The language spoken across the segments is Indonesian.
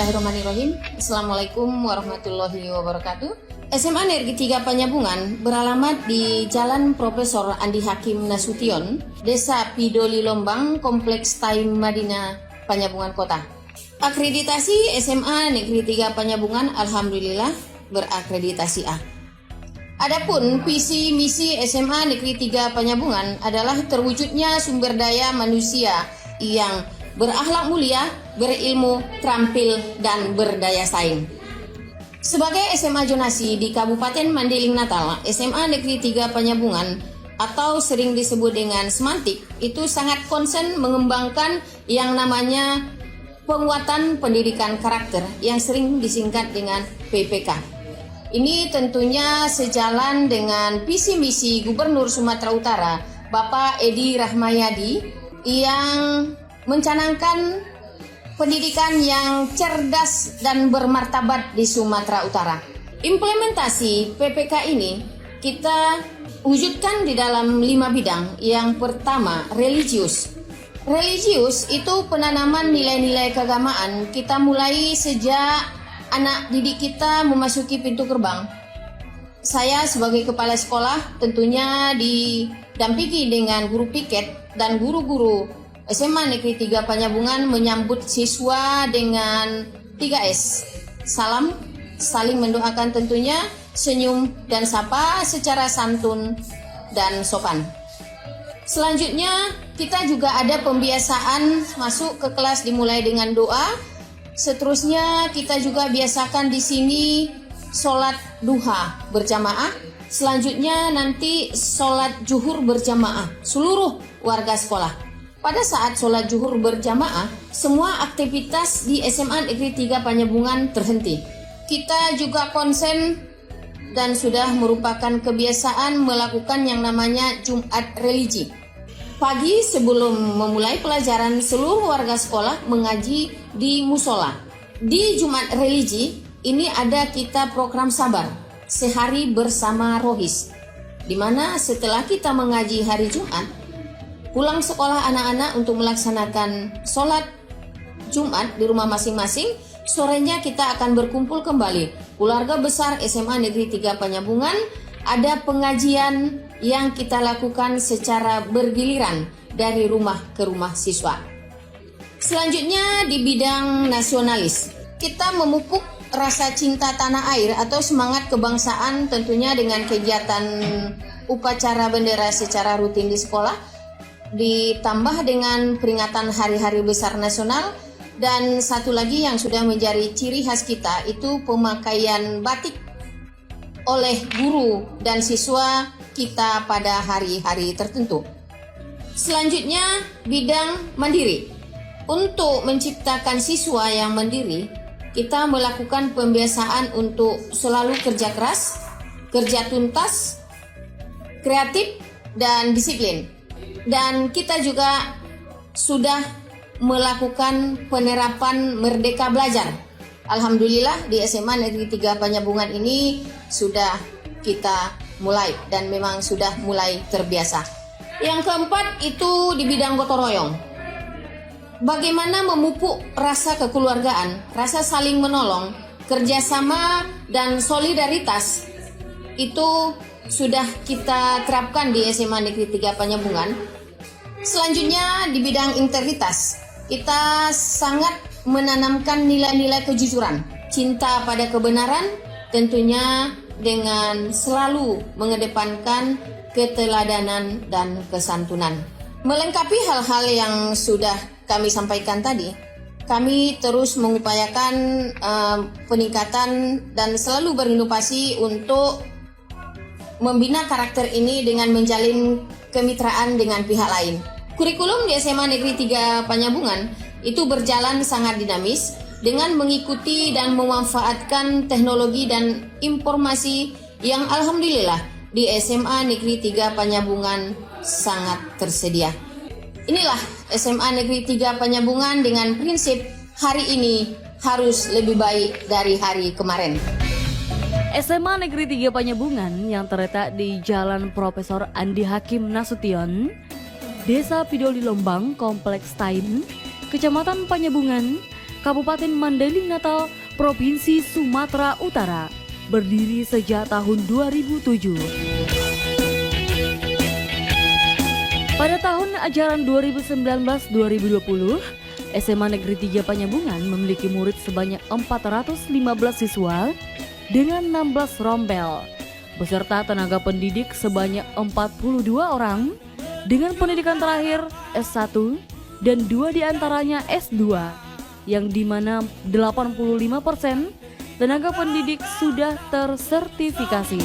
Bismillahirrahmanirrahim. Assalamualaikum warahmatullahi wabarakatuh. SMA Negeri 3 Panyabungan beralamat di Jalan Profesor Andi Hakim Nasution, Desa Pidoli Lombang, Kompleks Taim Madinah, Panyabungan Kota. Akreditasi SMA Negeri 3 Panyabungan alhamdulillah berakreditasi A. Adapun visi misi SMA Negeri 3 Panyabungan adalah terwujudnya sumber daya manusia yang berakhlak mulia, berilmu, terampil, dan berdaya saing. Sebagai SMA zonasi di Kabupaten Mandailing Natal, SMA Negeri 3 Panyabungan atau sering disebut dengan Semantik itu sangat konsen mengembangkan yang namanya penguatan pendidikan karakter yang sering disingkat dengan PPK. Ini tentunya sejalan dengan visi misi Gubernur Sumatera Utara, Bapak Edi Rahmayadi, yang mencanangkan pendidikan yang cerdas dan bermartabat di Sumatera Utara. Implementasi PPK ini kita wujudkan di dalam 5 bidang. Yang pertama, religius. Religius itu penanaman nilai-nilai keagamaan. Kita mulai sejak anak didik kita memasuki pintu gerbang. Saya sebagai kepala sekolah tentunya didampingi dengan guru piket dan guru-guru SMA Negeri 3 Panyabungan menyambut siswa dengan 3S. Salam, saling mendoakan tentunya, senyum dan sapa secara santun dan sopan. Selanjutnya kita juga ada pembiasaan masuk ke kelas dimulai dengan doa. Seterusnya kita juga biasakan di sini sholat duha berjamaah. Selanjutnya nanti sholat zuhur berjamaah seluruh warga sekolah. Pada saat sholat zuhur berjamaah, semua aktivitas di SMA Negeri 3 Panyabungan terhenti. Kita juga konsen dan sudah merupakan kebiasaan melakukan yang namanya Jumat Religi. Pagi sebelum memulai pelajaran, seluruh warga sekolah mengaji di musola. Di Jumat Religi ini ada kita program sabar, sehari bersama Rohis, di mana setelah kita mengaji hari Jumat, pulang sekolah anak-anak untuk melaksanakan sholat Jumat di rumah masing-masing. Sorenya kita akan berkumpul kembali. Keluarga besar SMA Negeri 3 Panyabungan, ada pengajian yang kita lakukan secara bergiliran dari rumah ke rumah siswa. Selanjutnya di bidang nasionalis, kita memupuk rasa cinta tanah air atau semangat kebangsaan tentunya dengan kegiatan upacara bendera secara rutin di sekolah, ditambah dengan peringatan hari-hari besar nasional, dan satu lagi yang sudah menjadi ciri khas kita itu pemakaian batik oleh guru dan siswa kita pada hari-hari tertentu. Selanjutnya bidang mandiri. Untuk menciptakan siswa yang mandiri, kita melakukan pembiasaan untuk selalu kerja keras, kerja tuntas, kreatif, dan disiplin. Dan kita juga sudah melakukan penerapan Merdeka Belajar. Alhamdulillah di SMA Negeri 3 Panyabungan ini sudah kita mulai dan memang sudah mulai terbiasa. Yang keempat itu di bidang gotong royong. Bagaimana memupuk rasa kekeluargaan, rasa saling menolong, kerjasama dan solidaritas itu sudah kita terapkan di SMA Negeri 3 Panyabungan. Selanjutnya di bidang integritas, kita sangat menanamkan nilai-nilai kejujuran, cinta pada kebenaran, tentunya dengan selalu mengedepankan keteladanan dan kesantunan. Melengkapi hal-hal yang sudah kami sampaikan tadi, kami terus mengupayakan peningkatan dan selalu berinovasi untuk membina karakter ini dengan menjalin kemitraan dengan pihak lain. Kurikulum di SMA Negeri 3 Panyabungan itu berjalan sangat dinamis dengan mengikuti dan memanfaatkan teknologi dan informasi yang alhamdulillah di SMA Negeri 3 Panyabungan sangat tersedia. Inilah SMA Negeri 3 Panyabungan dengan prinsip hari ini harus lebih baik dari hari kemarin. SMA Negeri 3 Panyabungan yang terletak di Jalan Profesor Andi Hakim Nasution, Desa Pidoli Lombang, Kompleks Taim, Kecamatan Panyabungan, Kabupaten Mandailing Natal, Provinsi Sumatera Utara, berdiri sejak tahun 2007. Pada tahun ajaran 2019-2020, SMA Negeri 3 Panyabungan memiliki murid sebanyak 415 siswa dengan 16 rombel, beserta tenaga pendidik sebanyak 42 orang dengan pendidikan terakhir S1 dan 2 diantaranya S2, yang dimana 85% tenaga pendidik sudah tersertifikasi.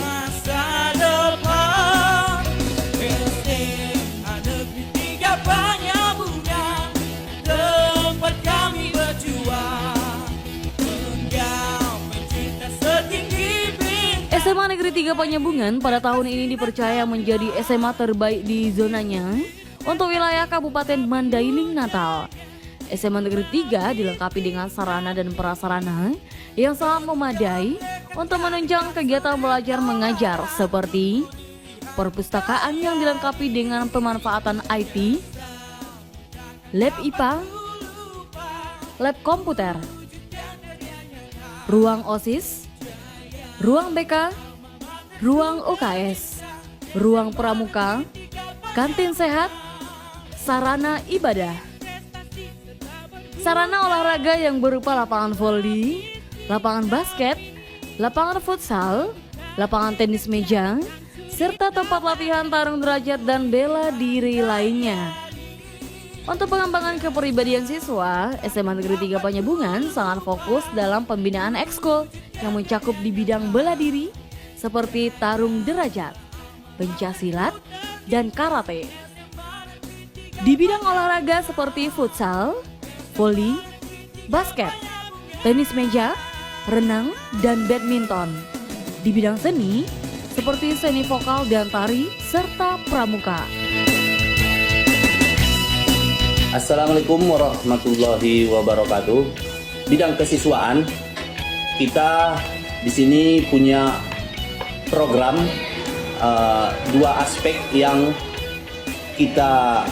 SMA Negeri 3 Panyabungan pada tahun ini dipercaya menjadi SMA terbaik di zonanya untuk wilayah Kabupaten Mandailing Natal. SMA Negeri 3 dilengkapi dengan sarana dan prasarana yang sangat memadai untuk menunjang kegiatan belajar mengajar seperti perpustakaan yang dilengkapi dengan pemanfaatan IT, lab IPA, lab komputer, ruang OSIS, ruang BK, ruang UKS, ruang pramuka, kantin sehat, sarana ibadah, sarana olahraga yang berupa lapangan voli, lapangan basket, lapangan futsal, lapangan tenis meja, serta tempat latihan tarung derajat dan bela diri lainnya. Untuk pengembangan kepribadian siswa, SMA Negeri 3 Panyabungan sangat fokus dalam pembinaan ekskul yang mencakup di bidang bela diri seperti tarung derajat, pencaksilat, dan karate. Di bidang olahraga seperti futsal, voli, basket, tenis meja, renang, dan badminton. Di bidang seni seperti seni vokal dan tari, serta pramuka. Assalamualaikum warahmatullahi wabarakatuh. Bidang kesiswaan, kita di sini punya program dua aspek yang kita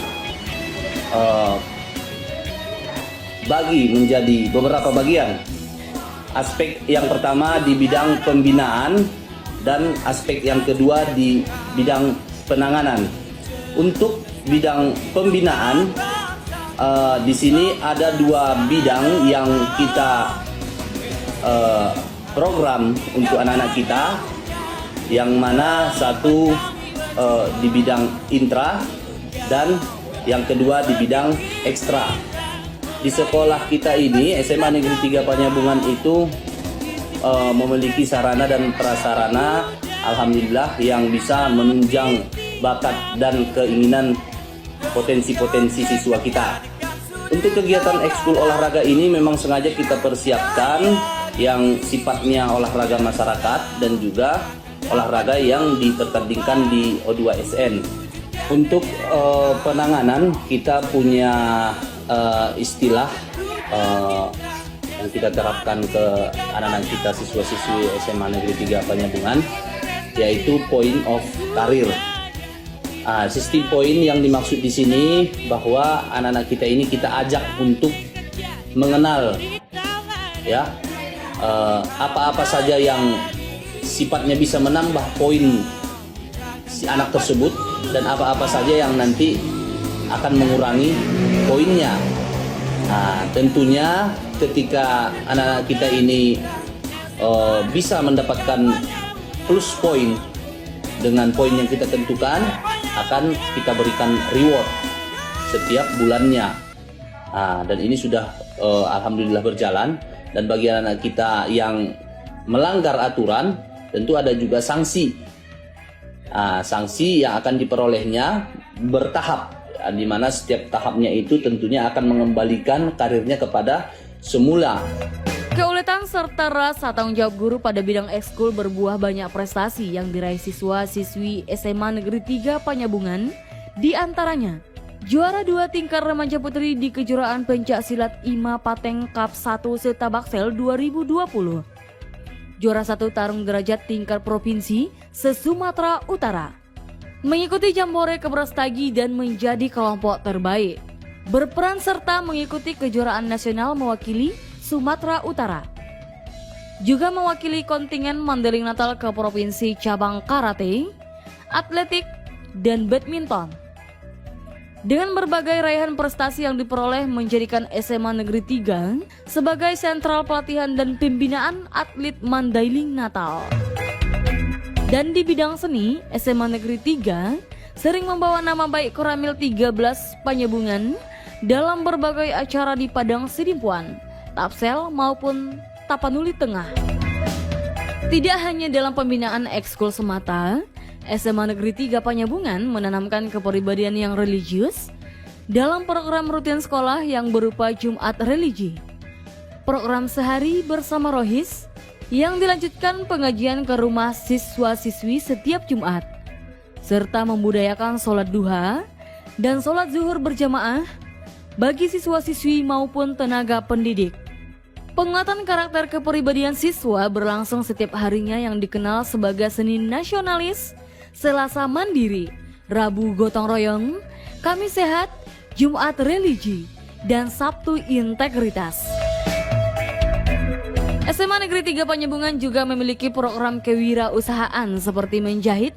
bagi menjadi beberapa bagian. Aspek yang pertama di bidang pembinaan dan aspek yang kedua di bidang penanganan. Untuk bidang pembinaan, di sini ada dua bidang yang kita program untuk anak-anak kita, yang mana satu di bidang intra dan yang kedua di bidang ekstra. Di sekolah kita ini, SMA Negeri 3 Panyabungan itu memiliki sarana dan prasarana, alhamdulillah, yang bisa menunjang bakat dan keinginan potensi-potensi siswa kita. Untuk kegiatan ekskul olahraga ini memang sengaja kita persiapkan yang sifatnya olahraga masyarakat dan juga olahraga yang dipertandingkan di O2SN. Untuk penanganan, kita punya istilah yang kita terapkan ke anak-anak kita, siswa-siswi SMA Negeri 3 Panyabungan, yaitu point of career. Sistem poin yang dimaksud di sini bahwa anak-anak kita ini kita ajak untuk mengenal, ya, apa-apa saja yang sifatnya bisa menambah poin si anak tersebut dan apa-apa saja yang nanti akan mengurangi poinnya. Tentunya ketika anak-anak kita ini bisa mendapatkan plus poin dengan poin yang kita tentukan, akan kita berikan reward setiap bulannya. Dan ini sudah alhamdulillah berjalan. Dan bagi anak-anak kita yang melanggar aturan, tentu ada juga sanksi. Sanksi yang akan diperolehnya bertahap, di mana setiap tahapnya itu tentunya akan mengembalikan karirnya kepada semula. Keuletan serta rasa tanggung jawab guru pada bidang ekskul berbuah banyak prestasi yang diraih siswa-siswi SMA Negeri 3 Panyabungan, di antaranya juara 2 tingkat remaja putri di kejuaraan pencaksilat IMA Pateng Cup 1 Setabaksel 2020. Juara 1 tarung derajat tingkat provinsi se-Sumatera Utara. Mengikuti Jambore Kebrastagi dan menjadi kelompok terbaik. Berperan serta mengikuti kejuaraan nasional mewakili Sumatera Utara. Juga mewakili kontingen Mandailing Natal ke provinsi cabang karate, atletik, dan badminton. Dengan berbagai raihan prestasi yang diperoleh menjadikan SMA Negeri 3 sebagai sentral pelatihan dan pembinaan atlet Mandailing Natal. Dan di bidang seni, SMA Negeri 3 sering membawa nama baik Koramil 13 Panyabungan dalam berbagai acara di Padang Sidimpuan, Tapsel maupun Tapanuli Tengah. Tidak hanya dalam pembinaan ekskul semata, SMA Negeri 3 Panyabungan menanamkan kepribadian yang religius dalam program rutin sekolah yang berupa Jumat Religi, program sehari bersama Rohis yang dilanjutkan pengajian ke rumah siswa-siswi setiap Jumat, serta membudayakan sholat duha dan sholat zuhur berjamaah bagi siswa-siswi maupun tenaga pendidik. Penguatan karakter kepribadian siswa berlangsung setiap harinya yang dikenal sebagai seni nasionalis, Selasa mandiri, Rabu gotong royong, Kamis sehat, Jumat religi, dan Sabtu integritas. SMA Negeri 3 Panyabungan juga memiliki program kewirausahaan seperti menjahit,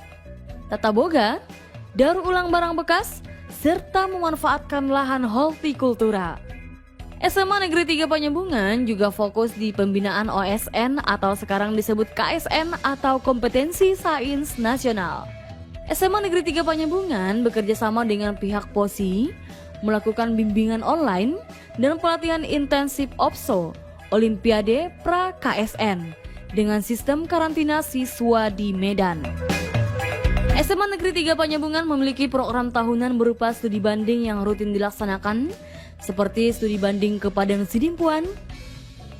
tata boga, daur ulang barang bekas, serta memanfaatkan lahan hortikultura. SMA Negeri 3 Panyabungan juga fokus di pembinaan OSN atau sekarang disebut KSN atau Kompetensi Sains Nasional. SMA Negeri 3 Panyabungan bekerja sama dengan pihak POSI melakukan bimbingan online dan pelatihan intensif OPSO Olimpiade Pra KSN dengan sistem karantina siswa di Medan. SMA Negeri 3 Panyabungan memiliki program tahunan berupa studi banding yang rutin dilaksanakan seperti studi banding ke Padang Sidimpuan,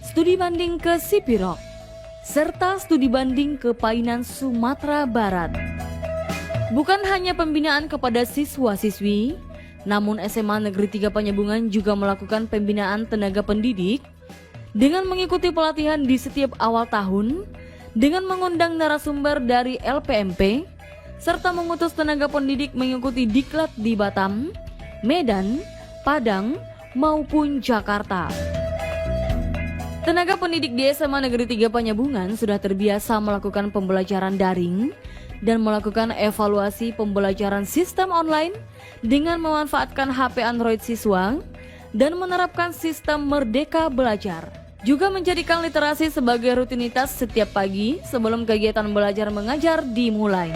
studi banding ke Sipirok, serta studi banding ke Painan Sumatera Barat. Bukan hanya pembinaan kepada siswa-siswi, namun SMA Negeri 3 Panyabungan juga melakukan pembinaan tenaga pendidik dengan mengikuti pelatihan di setiap awal tahun, dengan mengundang narasumber dari LPMP, serta mengutus tenaga pendidik mengikuti diklat di Batam, Medan, Padang, maupun Jakarta. Tenaga pendidik di SMA Negeri 3 Panyabungan sudah terbiasa melakukan pembelajaran daring dan melakukan evaluasi pembelajaran sistem online dengan memanfaatkan HP Android siswa dan menerapkan sistem Merdeka Belajar. Juga menjadikan literasi sebagai rutinitas setiap pagi sebelum kegiatan belajar mengajar dimulai.